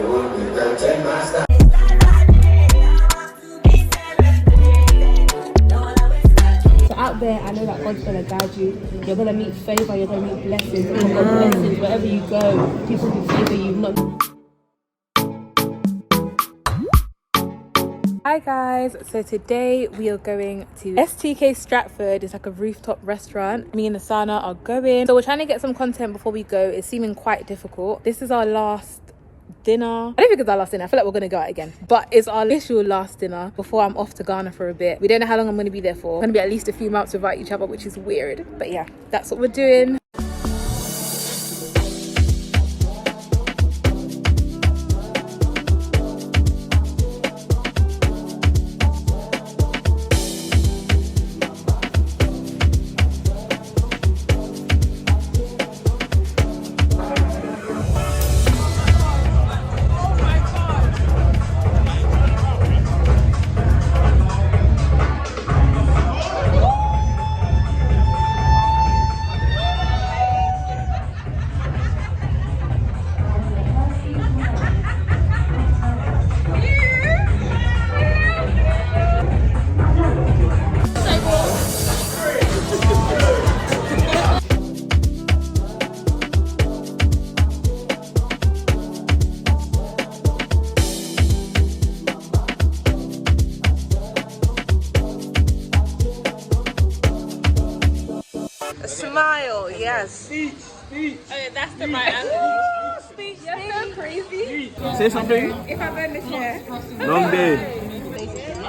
So out there, I know that God's gonna guide you. You're gonna meet favor, you're gonna meet blessings. You're gonna get blessings wherever you go. People will favor you, not. Hi guys, so today we are going to STK Stratford. It's like a rooftop restaurant. Me and Asana are going. So we're trying to get some content before we go. It's seeming quite difficult. This is our last dinner. I don't think it's our last dinner. I feel like we're gonna go out again, but it's our literal last dinner before I'm off to Ghana for a bit. We don't know how long I'm gonna be there for. It's gonna be at least a few months without each other, which is weird, but yeah, that's what we're doing. Smile, yes. Speech. Oh, yeah, that's the right answer. Speech. You're so crazy. Say something. If I'm in the chair. Long day.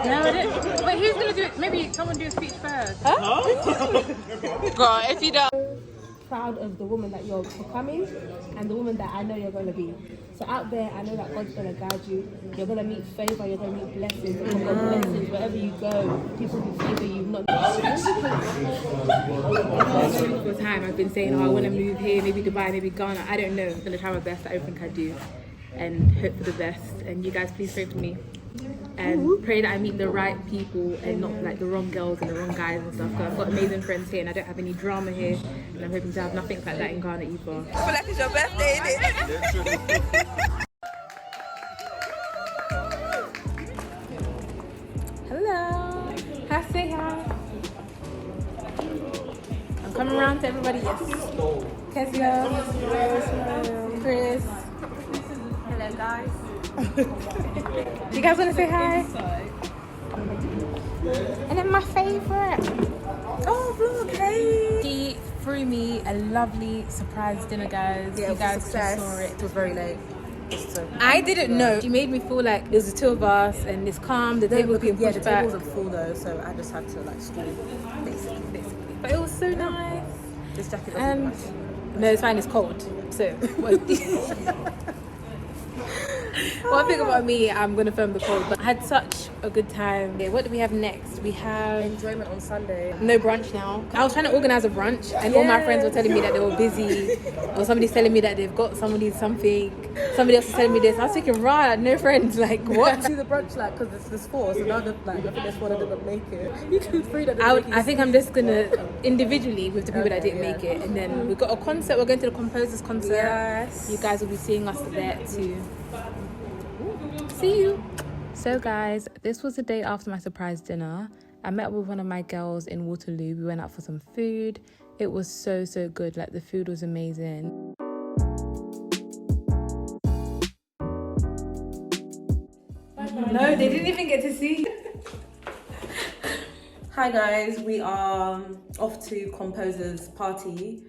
No, I didn't. Wait, who's gonna do it? Maybe someone do a speech first. Girl, if you don't. Proud of the woman that you're becoming and the woman that I know you're going to be. So out there, I know that God's going to guide you. You're going to meet favor, you're going to meet blessings. You're going to get blessings wherever you go. People will favor you, not. For time, I've been saying, oh, I want to move here, maybe Dubai, maybe Ghana. I don't know. I'm going to try my best at everything I do and hope for the best. And you guys, please pray for me. And pray that I meet the right people and not like the wrong girls and the wrong guys and stuff. So I've got amazing friends here and I don't have any drama here, and I'm hoping to have nothing like that in Ghana either. I feel like it's your birthday, innit? Hello. Hi, say hi. I'm coming around to everybody. Yes. Kezia, Chris. Hello, guys. Do you guys want to say hi? And then my favorite. Oh, vlog, hey. He threw me a lovely surprise dinner, guys. Yeah, you guys just success. saw it. It was very late. So I didn't know. She made me feel like it was the two of us and it's calm. The table was being pushed the back. table wasn't full though, so I just had to like stall, basically. But it was so nice. This jacket doesn't And match. no, it's fine. It's cold. So one thing about me, I'm gonna film the cold. But I had such a good time. Okay, what do we have next? We have Enjoyment on Sunday. no brunch now. I was trying to organize a brunch and all my friends were telling me that they were busy, or somebody's telling me that they've got somebody something. Somebody else is telling me this. I was thinking, right, no friends. Like what? Do the brunch like because there's four, so now like I think there's four that didn't make it. You can three that didn't make it. I think I'm just gonna individually with the people that didn't make it, and then we've got a concert. We're going to the Composers concert. Yes. You guys will be seeing us there too. See you. So guys, this was the day after my surprise dinner. I met with one of my girls in Waterloo. We went out for some food. It was so good. Like the food was amazing. No, they didn't even get to see. Hi guys, we are off to Composers party.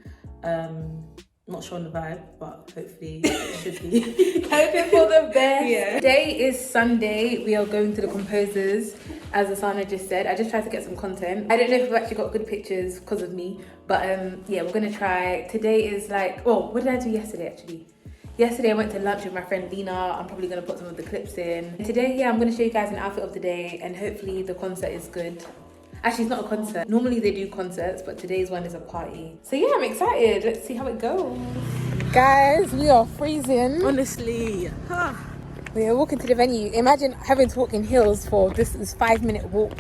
Not sure on the vibe, but hopefully it should be. Hoping for the best. Yeah. Today is Sunday. We are going to the Composers, as Asana just said. I just tried to get some content. I don't know if we've actually got good pictures because of me, but yeah, we're gonna try. Today is like, oh, what did I do yesterday actually? Yesterday I went to lunch with my friend Lena. I'm probably gonna put some of the clips in. Today, yeah, I'm gonna show you guys an outfit of the day, and hopefully the concert is good. Actually, it's not a concert. Normally they do concerts, but today's one is a party. So yeah, I'm excited. Let's see how it goes. Guys, we are freezing. Honestly, We are walking to the venue. Imagine having to walk in heels for this 5-minute walk.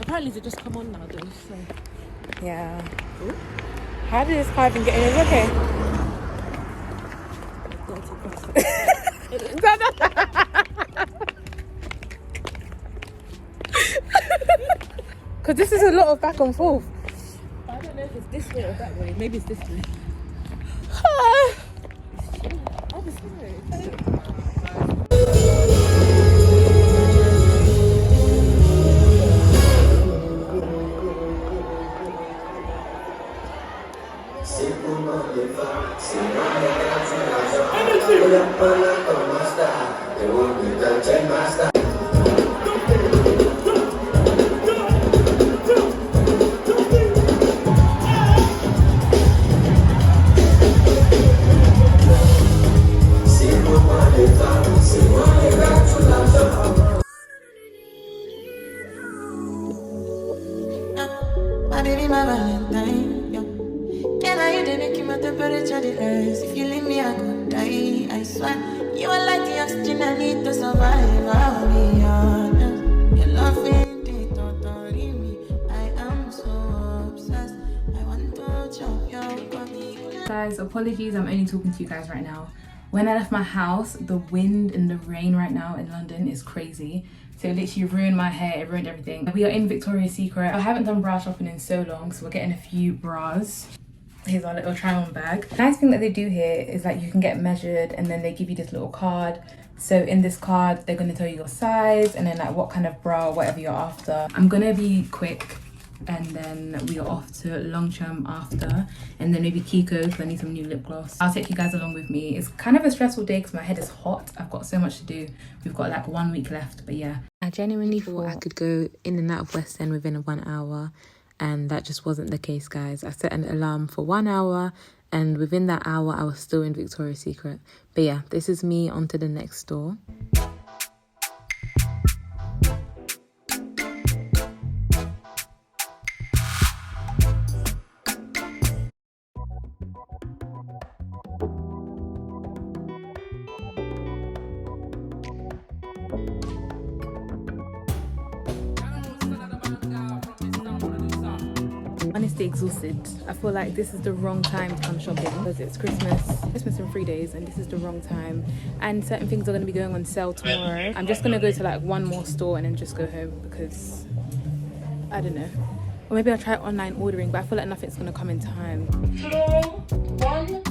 apparently they just come on now though. So. Yeah. Ooh. How did this car even get in? It's okay. Because this is a lot of back and forth. I don't know if it's this way or that way. Maybe it's this way. My baby, my Valentine, yeah. Can I hear the make my temperature the rise? If you leave me, I could die. I swear, you are like the oxygen I need to survive. I'll be honest. Your love ain't it, totally me. I am so obsessed. I want to chop your body. Guys, apologies, I'm only talking to you guys right now. When I left my house, the wind and the rain right now in London is crazy. So it literally ruined my hair, it ruined everything. We are in Victoria's Secret. I haven't done bra shopping in so long, so we're getting a few bras. Here's our little try-on bag. The nice thing that they do here is that you can get measured and then they give you this little card. So in this card, they're gonna tell you your size and then like what kind of bra, whatever you're after. I'm gonna be quick and then we are off to Longchamp after, and then maybe Kiko because I need some new lip gloss. I'll take you guys along with me. It's kind of a stressful day because my head is hot. I've got so much to do. We've got like 1 week left, but yeah. I genuinely thought I could go in and out of West End within 1 hour, and that just wasn't the case, guys. I set an alarm for 1 hour and within that hour I was still in Victoria's Secret. But yeah, this is me onto the next store. Honestly exhausted. I feel like this is the wrong time to come shopping because it's Christmas in 3 days, and this is the wrong time, and certain things are going to be going on sale tomorrow. I'm just going to go to like one more store and then just go home because I don't know, or maybe I'll try online ordering, but I feel like nothing's going to come in time. Floor 1.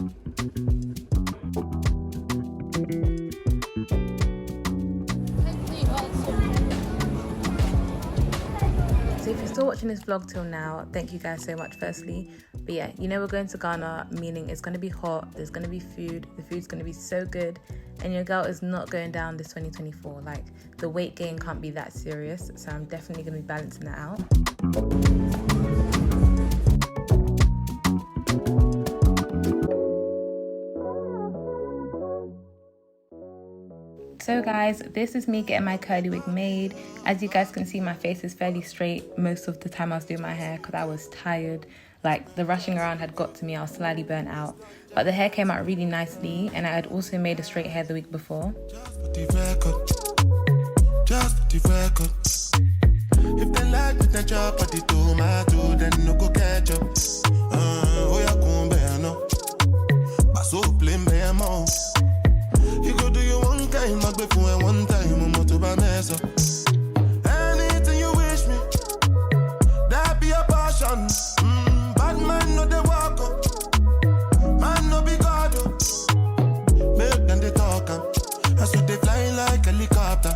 So if you're still watching this vlog till now, thank you guys so much firstly. But yeah, you know we're going to Ghana, meaning it's going to be hot, there's going to be food, the food's going to be so good, and your girl is not going down this 2024. Like, the weight gain can't be that serious, so I'm definitely going to be balancing that out. So guys, this is me getting my curly wig made. As you guys can see, my face is fairly straight most of the time I was doing my hair because I was tired. Like, the rushing around had got to me, I was slightly burnt out. But the hair came out really nicely, and I had also made a straight hair the week before. If they like the chop at the tomato, then no go catch up. Oh, yeah, come bear no. But so plain bear more. You go do your one time, not before one time, I'm to buy mess up. Anything you wish me, that be a passion. Bad man, no they walk up. Man, no be God. Make them they talk up. I saw they fly like helicopter.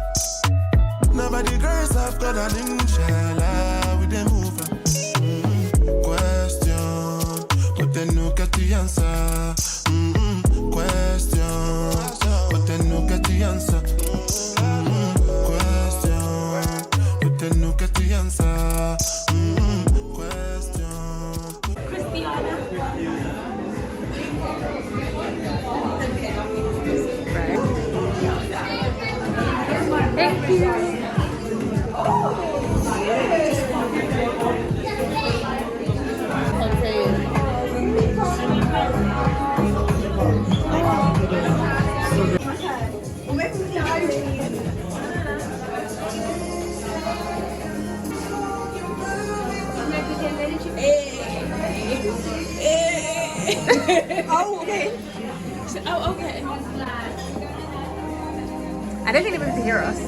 Nobody grace of God and inshallah with them move. Question, but then no get the answer. Question, but then no get the answer. Question, but then no get the answer. Question. Christiana. Thank you. Oh, okay. Oh, okay. I don't think they're able to hear us.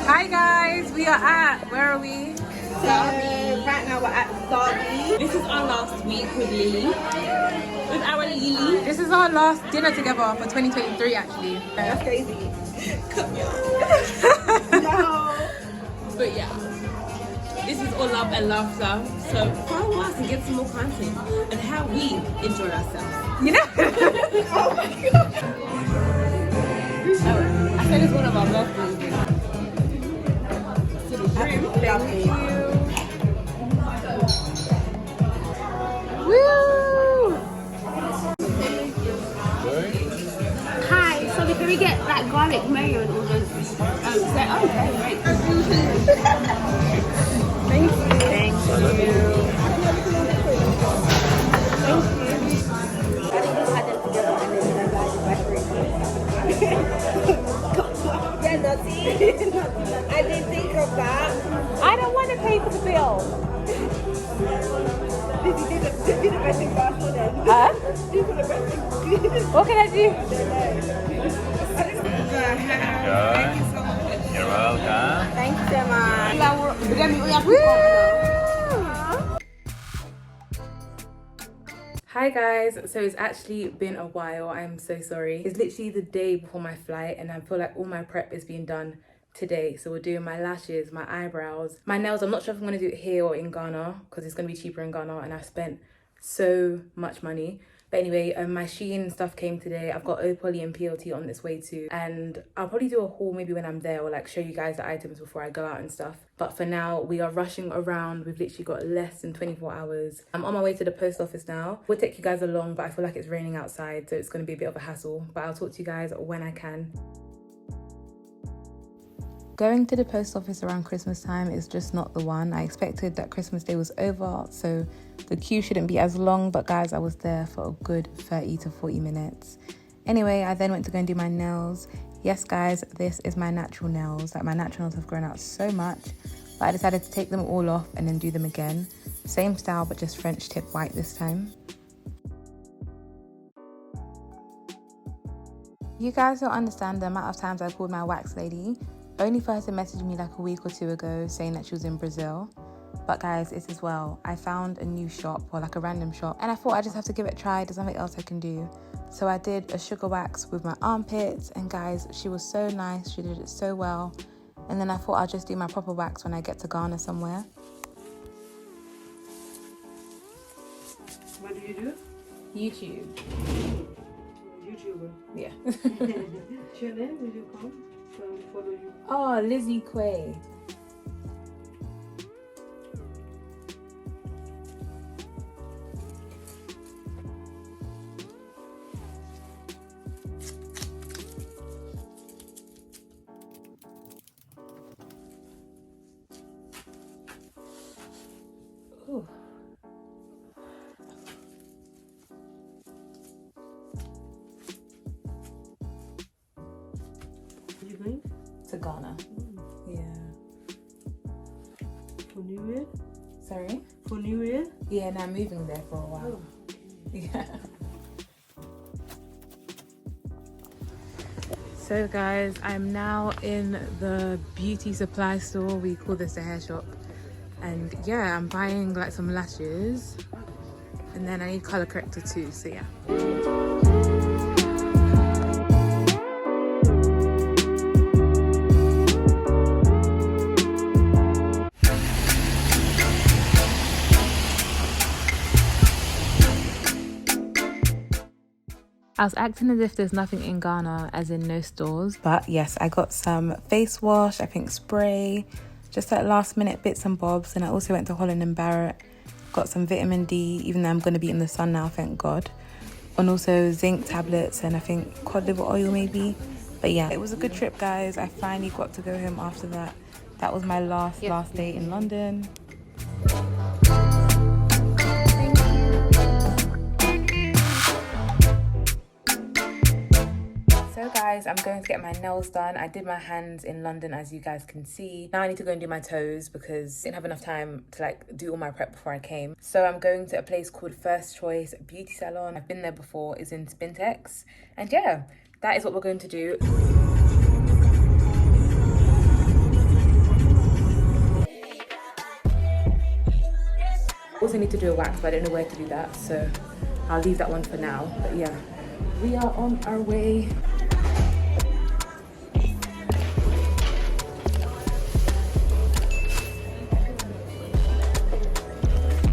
Hi guys, we are at, where are we? Right now we're at Derby. This is our last week with Lily. With our Lily. This is our last dinner together for 2023 actually. That's crazy. No. But yeah. This is all love and laughter. So follow us and get some more content and how we enjoy ourselves. You know? Oh my god. I said it's one of our birthdays. Thank you. Woo! Hi, so can we get like garlic mayo and all those? Okay, great. Thank you. Thank you. Yeah, nothing. I didn't think of that. I don't want to pay for the bill. This is the best thing possible then. Huh? This is the best thing. What can I do? Thank you so much. You're welcome. Thank you so much. Woo! Hi guys, so it's actually been a while. I'm so sorry. It's literally the day before my flight and I feel like all my prep is being done today. So we're doing my lashes, my eyebrows, my nails. I'm not sure if I'm going to do it here or in Ghana because it's going to be cheaper in Ghana and I spent so much money. But anyway, my Shein stuff came today. I've got Opoly and PLT on this way too. And I'll probably do a haul maybe when I'm there or like show you guys the items before I go out and stuff. But for now, we are rushing around. We've literally got less than 24 hours. I'm on my way to the post office now. We'll take you guys along, but I feel like it's raining outside, so it's going to be a bit of a hassle. But I'll talk to you guys when I can. Going to the post office around Christmas time is just not the one. I expected that Christmas Day was over, so the queue shouldn't be as long, but guys, I was there for a good 30 to 40 minutes. Anyway, I then went to go and do my nails. Yes, guys, this is my natural nails. Like, my natural nails have grown out so much, but I decided to take them all off and then do them again. Same style, but just French tip white this time. You guys don't understand the amount of times I called my wax lady, only for her to message me like a week or two ago saying that she was in Brazil. But guys, it's as well. I found a new shop, or like a random shop, and I thought I just have to give it a try. There's nothing else I can do. So I did a sugar wax with my armpits, and guys, she was so nice. She did it so well. And then I thought I'll just do my proper wax when I get to Ghana somewhere. What do you do? YouTube. YouTuber. Yeah. Your name, will you come? So follow you. Oh, Lizzie Quay. Ooh. You going? To Ghana. Yeah. For New Year? Sorry? For New Year? Yeah, and I'm moving there for a while. Oh. Yeah. So guys, I'm now in the beauty supply store. We call this the hair shop. And yeah, I'm buying like some lashes. And then I need color corrector too, so yeah. I was acting as if there's nothing in Ghana, as in no stores. But yes, I got some face wash, I think spray, just like last minute bits and bobs. And I also went to Holland & Barrett, got some vitamin D, even though I'm going to be in the sun now, thank God. And also zinc tablets and I think cod liver oil maybe. But yeah, it was a good trip, guys. I finally got to go home after that. That was my last day in London. So guys, I'm going to get my nails done. I did my hands in London, as you guys can see. Now I need to go and do my toes because I didn't have enough time to like do all my prep before I came. So I'm going to a place called First Choice Beauty Salon. I've been there before, it's in Spintex. And yeah, that is what we're going to do. also need to do a wax, but I don't know where to do that, so I'll leave that one for now. But yeah, we are on our way.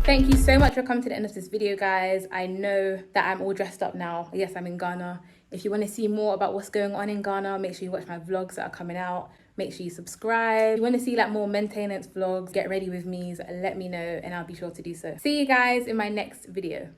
Thank you so much for coming to the end of this video, guys. I know that I'm all dressed up now. Yes, I'm in Ghana. If you want to see more about what's going on in Ghana, make sure you watch my vlogs that are coming out. Make sure you subscribe. If you want to see like more maintenance vlogs, get ready with me, so let me know and I'll be sure to do so. See you guys in my next video.